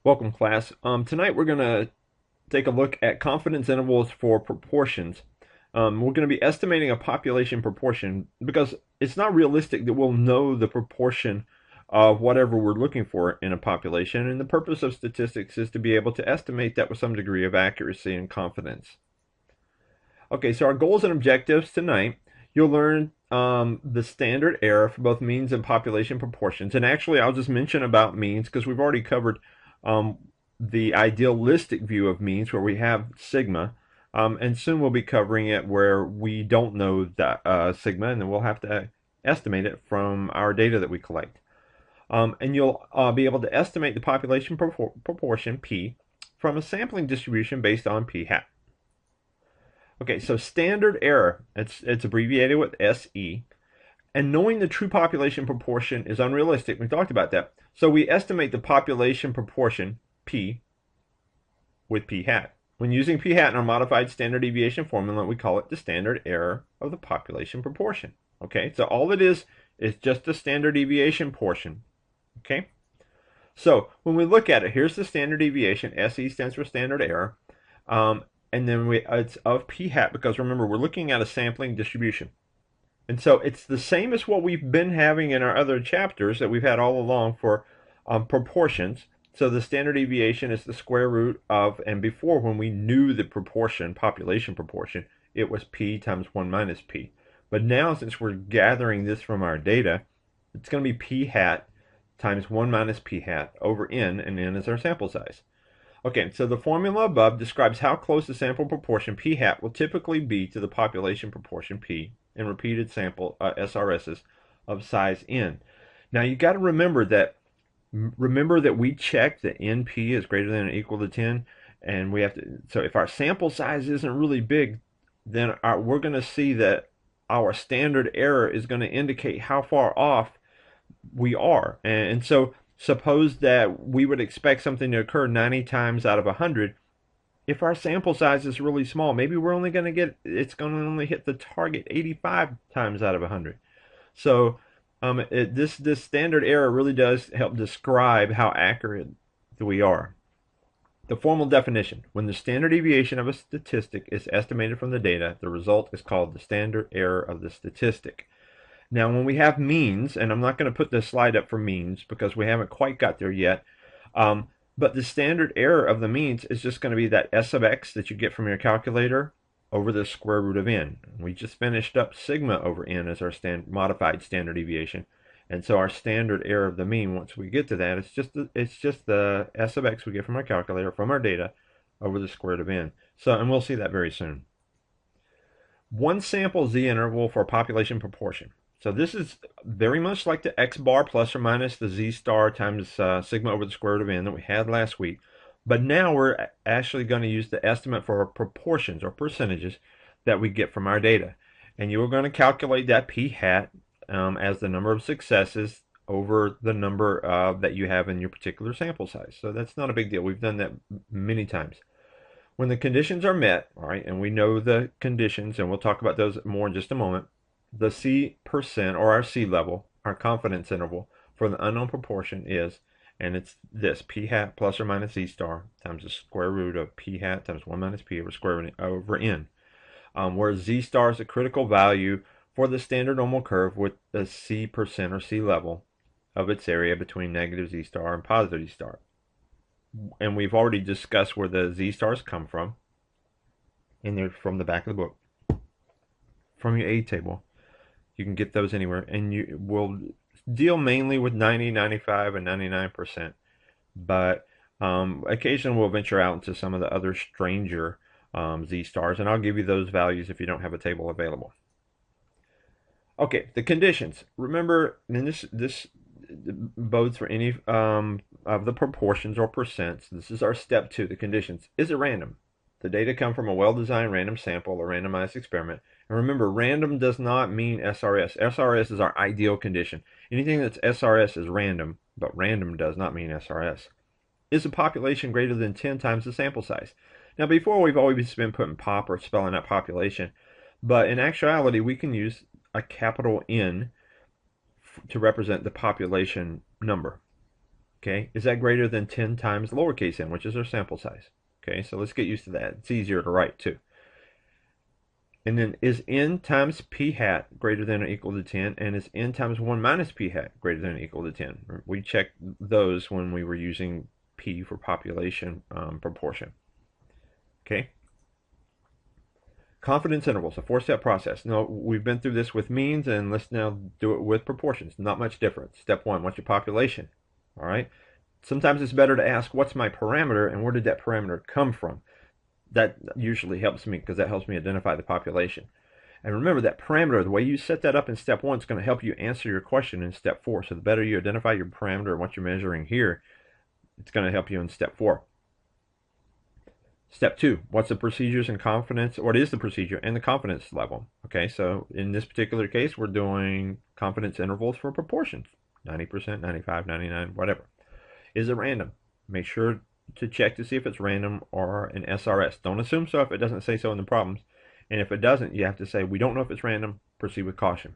Welcome, class. Tonight we're going to take a look at confidence intervals for proportions. We're going to be estimating a population proportion because it's not realistic that we'll know the proportion of whatever we're looking for in a population, and the purpose of statistics is to be able to estimate that with some degree of accuracy and confidence. Okay, so our goals and objectives tonight, you'll learn the standard error for both means and population proportions. And actually, I'll just mention about means because we've already covered um, the idealistic view of means where we have sigma. And soon we'll be covering it where we don't know that sigma, and then we'll have to estimate it from our data that we collect. And you'll be able to estimate the population proportion, P, from a sampling distribution based on P hat. Okay, so standard error, it's abbreviated with SE, and knowing the true population proportion is unrealistic. We talked about that. So we estimate the population proportion, P, with P hat. When using P hat in our modified standard deviation formula, we call it the standard error of the population proportion. Okay, so all it is just the standard deviation portion. Okay, so when we look at it, here's the standard deviation. SE stands for standard error. And then it's of P hat because remember, we're looking at a sampling distribution. And so it's the same as what we've been having in our other chapters that we've had all along for proportions. So the standard deviation is the square root of, and before when we knew the proportion, population proportion, it was P times 1 minus P. But now since we're gathering this from our data, it's going to be P hat times 1 minus P hat over N, and N is our sample size. Okay, so the formula above describes how close the sample proportion P hat will typically be to the population proportion P in repeated sample SRSs of size N. Now you got to remember that we check that NP is greater than or equal to 10, and we have to. So if our sample size isn't really big, then we're going to see that our standard error is going to indicate how far off we are, and so suppose that we would expect something to occur 90 times out of 100. If our sample size is really small, maybe we're only going to it's going to only hit the target 85 times out of 100. So this standard error really does help describe how accurate we are. The formal definition: when the standard deviation of a statistic is estimated from the data, the result is called the standard error of the statistic. Now, when we have means, and I'm not going to put this slide up for means because we haven't quite got there yet, but the standard error of the means is just going to be that S sub x that you get from your calculator over the square root of n. We just finished up sigma over n as our modified standard deviation. And so our standard error of the mean, once we get to that, it's just the S sub x we get from our calculator, from our data, over the square root of n. So, and we'll see that very soon. One sample z interval for a population proportion. So this is very much like the x bar plus or minus the z star times sigma over the square root of n that we had last week. But now we're actually going to use the estimate for proportions or percentages that we get from our data. And you're going to calculate that p hat as the number of successes over the number that you have in your particular sample size. So that's not a big deal. We've done that many times. When the conditions are met, all right, and we know the conditions, and we'll talk about those more in just a moment, the C percent, or our C level, our confidence interval for the unknown proportion is, and it's this, P hat plus or minus Z star times the square root of P hat times 1 minus P over square root over N, where Z star is a critical value for the standard normal curve with the C percent or C level of its area between negative Z star and positive Z star. And we've already discussed where the Z stars come from, and they're from the back of the book, from your aid table. You can get those anywhere, and you will deal mainly with 90, 95, and 99%. But occasionally we'll venture out into some of the other stranger Z stars, and I'll give you those values if you don't have a table available. Okay, the conditions. Remember, and this bodes for any of the proportions or percents. This is our step 2, the conditions. Is it random? The data come from a well-designed random sample or randomized experiment. And remember, random does not mean SRS. SRS is our ideal condition. Anything that's SRS is random, but random does not mean SRS. Is the population greater than 10 times the sample size? Now, before we've always been putting pop or spelling out population, but in actuality, we can use a capital N to represent the population number. Okay, is that greater than 10 times lowercase n, which is our sample size? Okay, so let's get used to that. It's easier to write too. And then is n times p hat greater than or equal to 10? And is n times 1 minus p hat greater than or equal to 10? We checked those when we were using p for population proportion. Okay. Confidence intervals, a four-step process. Now, we've been through this with means, and let's now do it with proportions. Not much difference. Step one, what's your population? All right. Sometimes it's better to ask, what's my parameter, and where did that parameter come from? That usually helps me because that helps me identify the population. And remember that parameter, the way you set that up in step one, is going to help you answer your question in step four. So the better you identify your parameter and what you're measuring here, it's going to help you in step four. Step two, what's the procedures and confidence? What is the procedure and the confidence level? Okay, so in this particular case, we're doing confidence intervals for proportions. 90%, 95, 99, whatever. Is it random? Make sure to check to see if it's random or an SRS. Don't assume so if it doesn't say so in the problems. And if it doesn't, you have to say, we don't know if it's random, proceed with caution.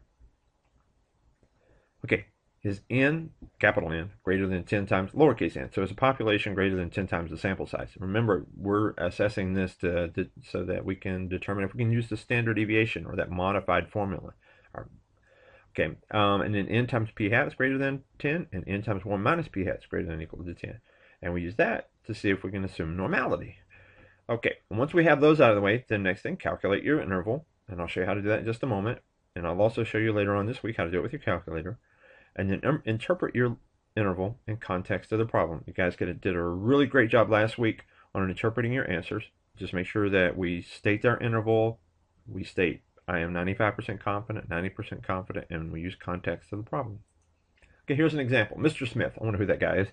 Okay, is n, capital N, greater than 10 times lowercase n? So is a population greater than 10 times the sample size? Remember, we're assessing this so that we can determine if we can use the standard deviation or that modified formula. Okay, and then n times p hat is greater than 10, and n times 1 minus p hat is greater than or equal to 10. And we use that to see if we can assume normality. Okay, and once we have those out of the way, then next thing, calculate your interval. And I'll show you how to do that in just a moment. And I'll also show you later on this week how to do it with your calculator. And then interpret your interval in context of the problem. You guys did a really great job last week on interpreting your answers. Just make sure that we state our interval. We state, I am 95% confident, 90% confident, and we use context of the problem. Okay, here's an example. Mr. Smith, I wonder who that guy is,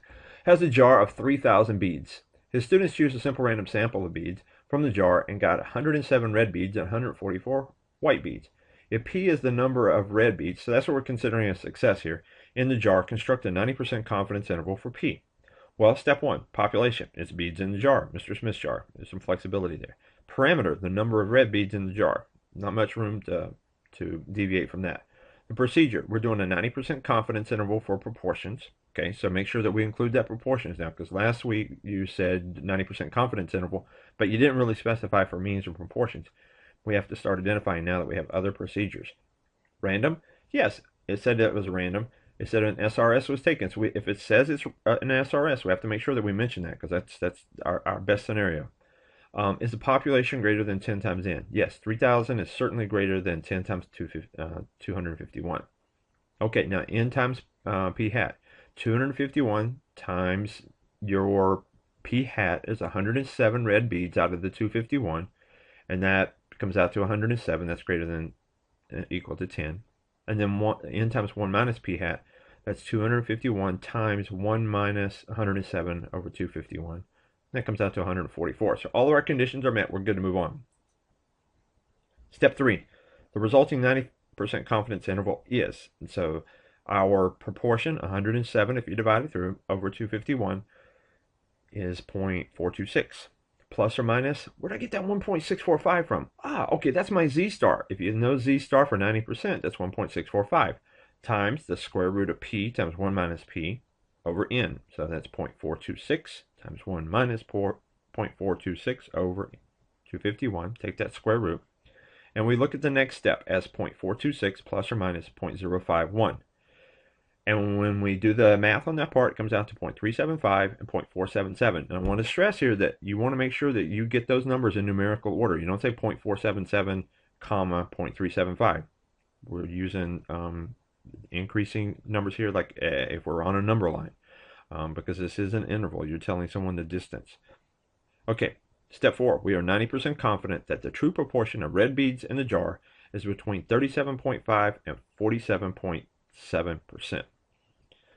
has a jar of 3,000 beads. His students choose a simple random sample of beads from the jar and got 107 red beads and 144 white beads. If P is the number of red beads, so that's what we're considering a success here, in the jar, construct a 90% confidence interval for P. Well, step one, population. It's beads in the jar, Mr. Smith's jar. There's some flexibility there. Parameter, the number of red beads in the jar. Not much room to deviate from that. The procedure, we're doing a 90% confidence interval for proportions. Okay, so make sure that we include that proportions now, because last week you said 90% confidence interval, but you didn't really specify for means or proportions. We have to start identifying now that we have other procedures. Random? Yes, it said that it was random. It said an SRS was taken. So if it says it's an SRS, we have to make sure that we mention that, because that's our best scenario. Is the population greater than 10 times n? Yes, 3,000 is certainly greater than 10 times 251. Okay, now n times p hat. 251 times your p hat is 107 red beads out of the 251, and that comes out to 107. That's greater than equal to 10. And then n times 1 minus p hat, that's 251 times 1 minus 107 over 251. That comes out to 144. So all of our conditions are met. We're good to move on. Step 3. The resulting 90% confidence interval is, and so our proportion, 107, if you divide it through, over 251, is 0.426. Plus or minus, where did I get that 1.645 from? Okay, that's my z-star. If you know z-star for 90%, that's 1.645 times the square root of p times 1 minus p over n. So that's 0.426 times 1 minus 0.426 over 251. Take that square root. And we look at the next step as 0.426 plus or minus 0.051. And when we do the math on that part, it comes out to 0.375 and 0.477. And I want to stress here that you want to make sure that you get those numbers in numerical order. You don't say 0.477, comma, 0.375. We're using increasing numbers here, like if we're on a number line, because this is an interval. You're telling someone the distance. Okay, step 4. We are 90% confident that the true proportion of red beads in the jar is between 37.5 and 47.7%.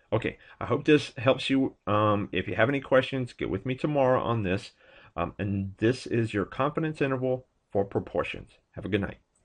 Okay, I hope this helps you. If you have any questions, get with me tomorrow on this. And this is your confidence interval for proportions. Have a good night.